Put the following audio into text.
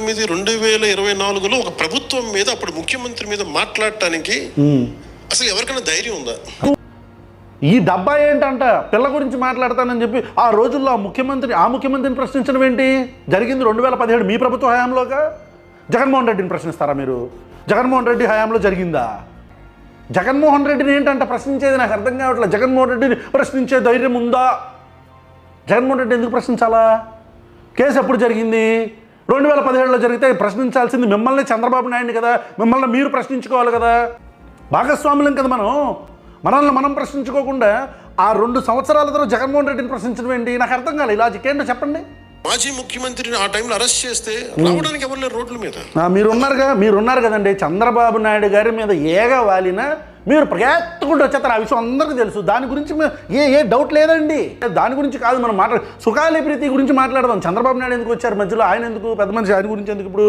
2024లో ఒక ప్రభుత్వం మీద అప్పుడు ముఖ్యమంత్రి మీద మాట్లాడటానికి అసలు ఎవరికైనా ధైర్యం ఉందా? ఈ డబ్బా ఏంటంట పిల్ల గురించి మాట్లాడతానని చెప్పి ఆ రోజుల్లో ఆ ముఖ్యమంత్రిని ప్రశ్నించడం ఏంటి? జరిగింది 2017 మీ ప్రభుత్వ హయాంలోగా. జగన్మోహన్ రెడ్డిని ప్రశ్నిస్తారా మీరు? జగన్మోహన్ రెడ్డి హయాంలో జరిగిందా? జగన్మోహన్ రెడ్డిని ఏంటంట ప్రశ్నించేది? నాకు అర్థం కావట్లేదు. జగన్మోహన్ రెడ్డిని ప్రశ్నించే ధైర్యం ఉందా? జగన్మోహన్ రెడ్డి ఎందుకు ప్రశ్నించాలా? కేసు ఎప్పుడు జరిగింది? 2017లో జరిగితే ప్రశ్నించాల్సింది మిమ్మల్ని, చంద్రబాబు నాయుడిని కదా. మిమ్మల్ని మీరు ప్రశ్నించుకోవాలి కదా. భాగస్వాములం కదా మనల్ని మనం ప్రశ్నించుకోకుండా ఆ 2 సంవత్సరాల తర్వాత జగన్మోహన్ రెడ్డిని ప్రశ్నించడం ఏంటి? నాకు అర్థం కాలేదు. లాజిక్ ఏంటో చెప్పండి. మాజీ ముఖ్యమంత్రిని ఆ టైంలో అరెస్ట్ చేస్తే రావడానికి ఎవరు లేరు రోడ్ల మీద. మీరున్నారు కదండి. చంద్రబాబు నాయుడు గారి మీద ఏగా వాలినా మీరు ప్రయత్నకుండా వచ్చేస్తారు. ఆ విషయం అందరికీ తెలుసు. దాని గురించి ఏ డౌట్ లేదండి. దాని గురించి కాదు మనం సుఖాలి ప్రీతి గురించి మాట్లాడదాం. చంద్రబాబు నాయుడు ఎందుకు వచ్చారు మధ్యలో? ఆయన ఎందుకు పెద్ద మనిషి? ఆయన గురించి ఎందుకు ఇప్పుడు?